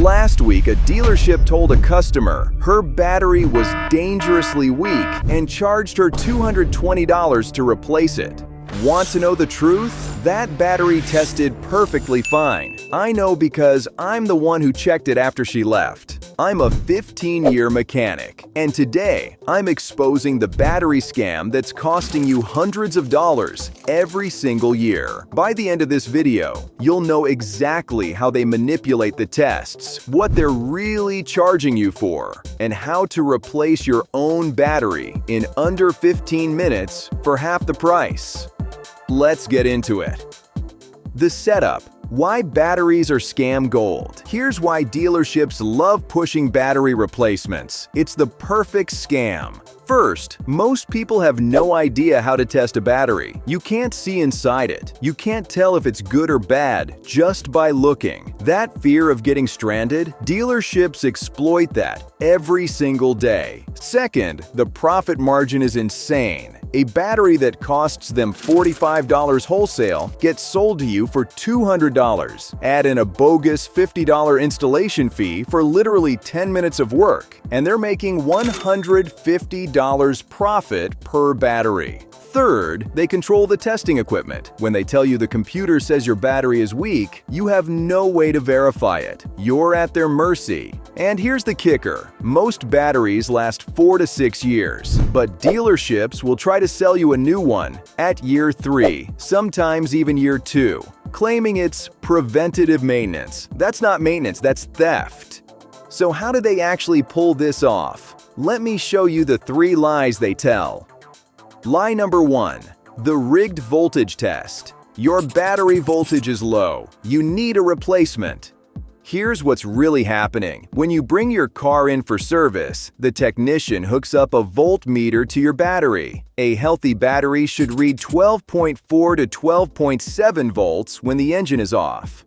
Last week, a dealership told a customer her battery was dangerously weak and charged her $220 to replace it. Want to know the truth? That battery tested perfectly fine. I know because I'm the one who checked it after she left. I'm a 15-year mechanic, and today I'm exposing the battery scam that's costing you hundreds of dollars every single year. By the end of this video, you'll know exactly how they manipulate the tests, what they're really charging you for, and how to replace your own battery in under 15 minutes for half the price. Let's get into it. The setup. Why batteries are scam gold. Here's why dealerships love pushing battery replacements. It's the perfect scam. First, most people have no idea how to test a battery. You can't see inside it. You can't tell if it's good or bad just by looking. That fear of getting stranded, dealerships exploit that every single day. Second, the profit margin is insane. A battery that costs them $45 wholesale gets sold to you for $200. Add in a bogus $50 installation fee for literally 10 minutes of work, and they're making $150 profit per battery. Third, they control the testing equipment. When they tell you the computer says your battery is weak, you have no way to verify it. You're at their mercy. And here's the kicker. Most batteries last 4 to 6 years, but dealerships will try to sell you a new one at year 3, sometimes even year 2, claiming it's preventative maintenance. That's not maintenance, that's theft. So how do they actually pull this off? Let me show you the 3 lies they tell. Lie number 1. The rigged voltage test. Your battery voltage is low. You need a replacement. Here's what's really happening. When you bring your car in for service, the technician hooks up a voltmeter to your battery. A healthy battery should read 12.4 to 12.7 volts when the engine is off.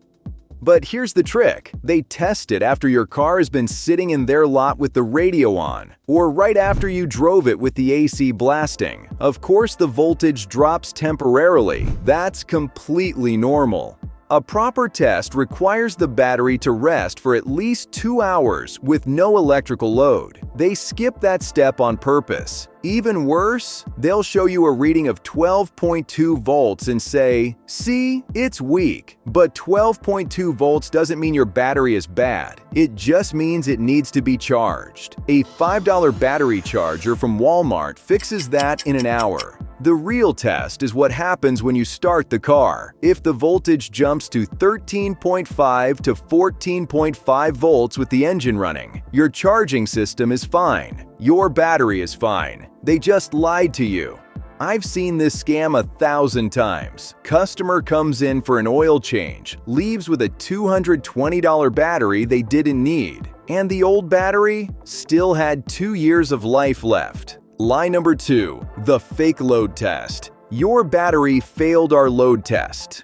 But here's the trick. They test it after your car has been sitting in their lot with the radio on, or right after you drove it with the AC blasting. Of course, the voltage drops temporarily. That's completely normal. A proper test requires the battery to rest for at least 2 hours with no electrical load. They skip that step on purpose. Even worse, they'll show you a reading of 12.2 volts and say, "See, it's weak." But 12.2 volts doesn't mean your battery is bad. It just means it needs to be charged. A $5 battery charger from Walmart fixes that in an hour. The real test is what happens when you start the car. If the voltage jumps to 13.5 to 14.5 volts with the engine running, your charging system is fine. Your battery is fine. They just lied to you. I've seen this scam 1,000 times. Customer comes in for an oil change, leaves with a $220 battery they didn't need, and the old battery still had 2 years of life left. Lie number 2. The fake load test. Your battery failed our load test.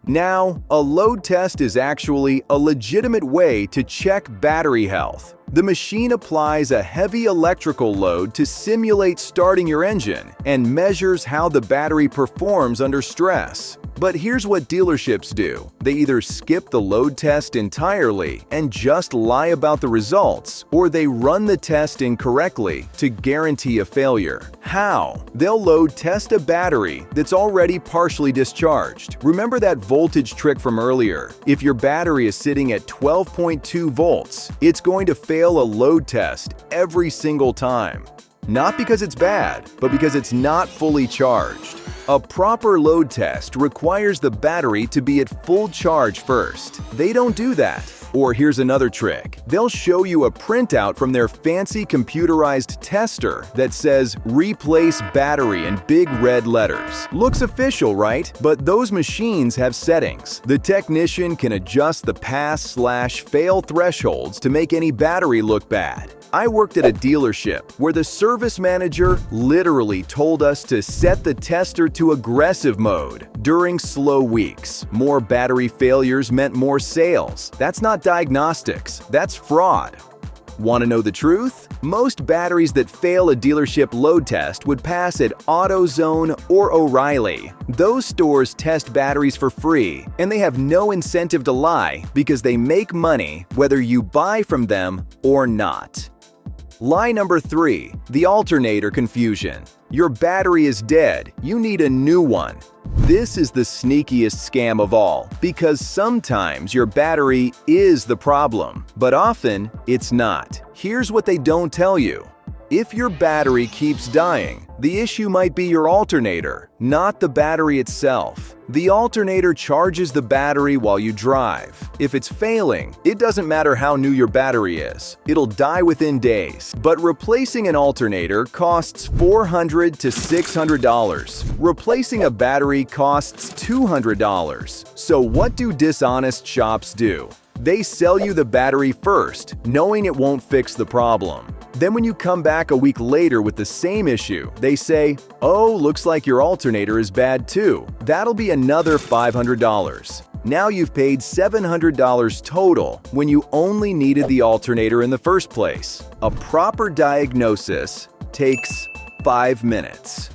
Now, a load test is actually a legitimate way to check battery health. The machine applies a heavy electrical load to simulate starting your engine and measures how the battery performs under stress. But here's what dealerships do. They either skip the load test entirely and just lie about the results, or they run the test incorrectly to guarantee a failure. How? They'll load test a battery that's already partially discharged. Remember that voltage trick from earlier? If your battery is sitting at 12.2 volts, it's going to fail a load test every single time. Not because it's bad, but because it's not fully charged. A proper load test requires the battery to be at full charge first. They don't do that. Or here's another trick. They'll show you a printout from their fancy computerized tester that says "Replace battery" in big red letters. Looks official, right? But those machines have settings. The technician can adjust the pass/fail thresholds to make any battery look bad. I worked at a dealership where the service manager literally told us to set the tester to aggressive mode during slow weeks. More battery failures meant more sales. That's not diagnostics, that's fraud. Want to know the truth? Most batteries that fail a dealership load test would pass at AutoZone or O'Reilly. Those stores test batteries for free, and they have no incentive to lie because they make money whether you buy from them or not. Lie number 3, the alternator confusion. Your battery is dead, you need a new one. This is the sneakiest scam of all because sometimes your battery is the problem, but often it's not. Here's what they don't tell you. If your battery keeps dying, the issue might be your alternator, not the battery itself. The alternator charges the battery while you drive. If it's failing, it doesn't matter how new your battery is. It'll die within days. But replacing an alternator costs $400 to $600. Replacing a battery costs $200. So what do dishonest shops do? They sell you the battery first, knowing it won't fix the problem. Then when you come back a week later with the same issue, they say, "Oh, looks like your alternator is bad too." That'll be another $500. Now you've paid $700 total when you only needed the alternator in the first place. A proper diagnosis takes 5 minutes.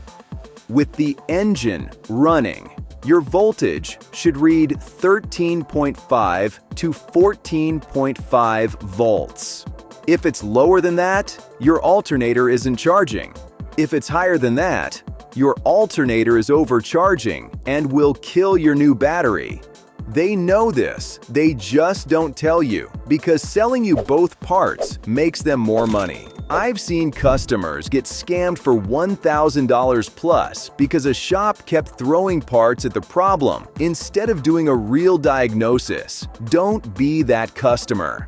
With the engine running, your voltage should read 13.5 to 14.5 volts. If it's lower than that, your alternator isn't charging. If it's higher than that, your alternator is overcharging and will kill your new battery. They know this, they just don't tell you because selling you both parts makes them more money. I've seen customers get scammed for $1,000 plus because a shop kept throwing parts at the problem instead of doing a real diagnosis. Don't be that customer.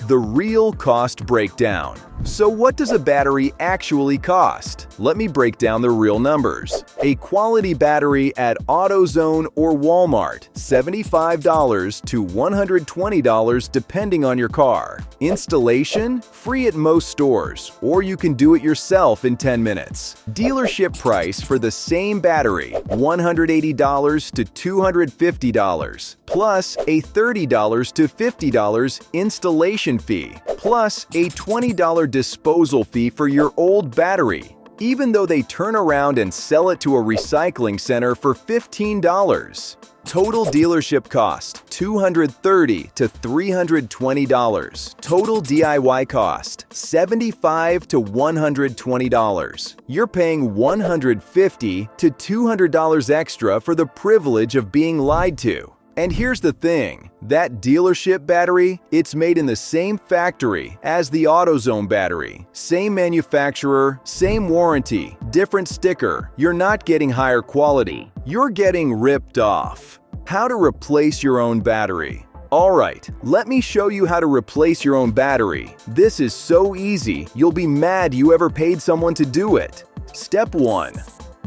The real cost breakdown. So what does a battery actually cost? Let me break down the real numbers. A quality battery at AutoZone or Walmart, $75 to $120 depending on your car. Installation? Free at most stores, or you can do it yourself in 10 minutes. Dealership price for the same battery, $180 to $250, plus a $30 to $50 installation fee, plus a $20 disposal fee for your old battery, even though they turn around and sell it to a recycling center for $15. Total dealership cost, $230 to $320. Total DIY cost, $75 to $120. You're paying $150 to $200 extra for the privilege of being lied to. And here's the thing, that dealership battery, it's made in the same factory as the AutoZone battery. Same manufacturer, same warranty, different sticker. You're not getting higher quality. You're getting ripped off. How to replace your own battery. Alright, let me show you how to replace your own battery. This is so easy, you'll be mad you ever paid someone to do it. Step 1.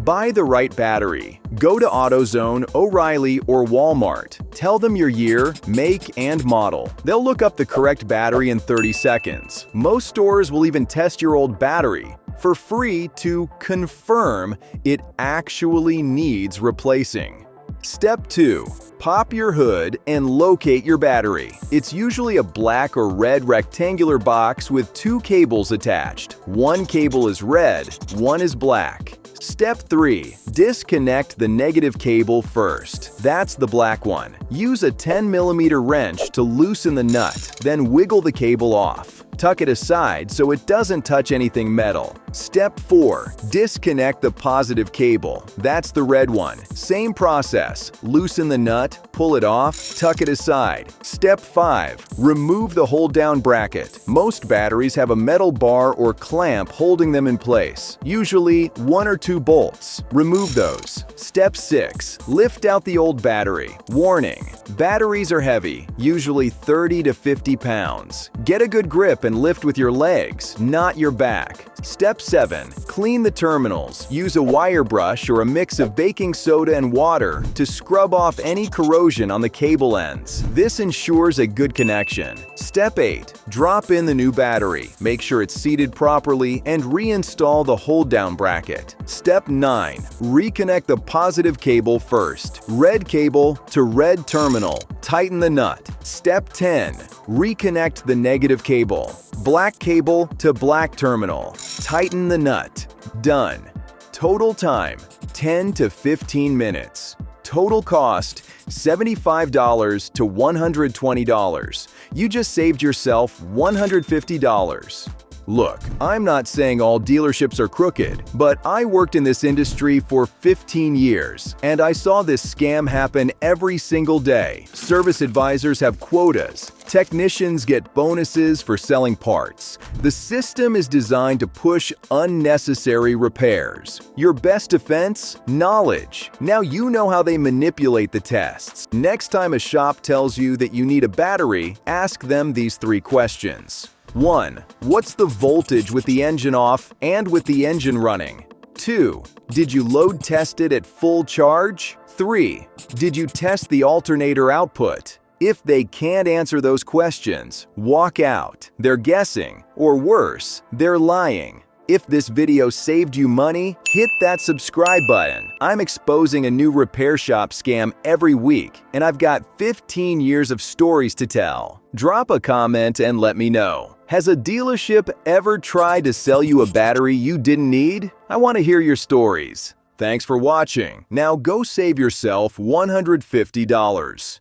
Buy the right battery. Go to AutoZone, O'Reilly, or Walmart. Tell them your year, make, and model. They'll look up the correct battery in 30 seconds. Most stores will even test your old battery for free to confirm it actually needs replacing. Step 2. Pop your hood and locate your battery. It's usually a black or red rectangular box with 2 cables attached. One cable is red, one is black. Step 3. Disconnect the negative cable first. That's the black one. Use a 10mm wrench to loosen the nut, then wiggle the cable off. Tuck it aside so it doesn't touch anything metal. Step 4. Disconnect the positive cable. That's the red one. Same process. Loosen the nut, pull it off, tuck it aside. Step 5. Remove the hold-down bracket. Most batteries have a metal bar or clamp holding them in place, usually 1 or 2 bolts. Remove those. Step 6. Lift out the old battery. Warning: batteries are heavy, usually 30 to 50 pounds. Get a good grip and lift with your legs, not your back. Step Step 7. Clean the terminals. Use a wire brush or a mix of baking soda and water to scrub off any corrosion on the cable ends. This ensures a good connection. Step 8. Drop in the new battery. Make sure it's seated properly and reinstall the hold-down bracket. Step 9. Reconnect the positive cable first. Red cable to red terminal. Tighten the nut. Step 10. Reconnect the negative cable. Black cable to black terminal. Tighten the nut. Done. Total time, 10 to 15 minutes. Total cost, $75 to $120. You just saved yourself $150. Look, I'm not saying all dealerships are crooked, but I worked in this industry for 15 years, and I saw this scam happen every single day. Service advisors have quotas. Technicians get bonuses for selling parts. The system is designed to push unnecessary repairs. Your best defense? Knowledge. Now you know how they manipulate the tests. Next time a shop tells you that you need a battery, ask them these 3 questions. 1. What's the voltage with the engine off and with the engine running? 2. Did you load test it at full charge? 3. Did you test the alternator output? If they can't answer those questions, walk out. They're guessing, or worse, they're lying. If this video saved you money, hit that subscribe button. I'm exposing a new repair shop scam every week, and I've got 15 years of stories to tell. Drop a comment and let me know. Has a dealership ever tried to sell you a battery you didn't need? I want to hear your stories. Thanks for watching. Now go save yourself $150.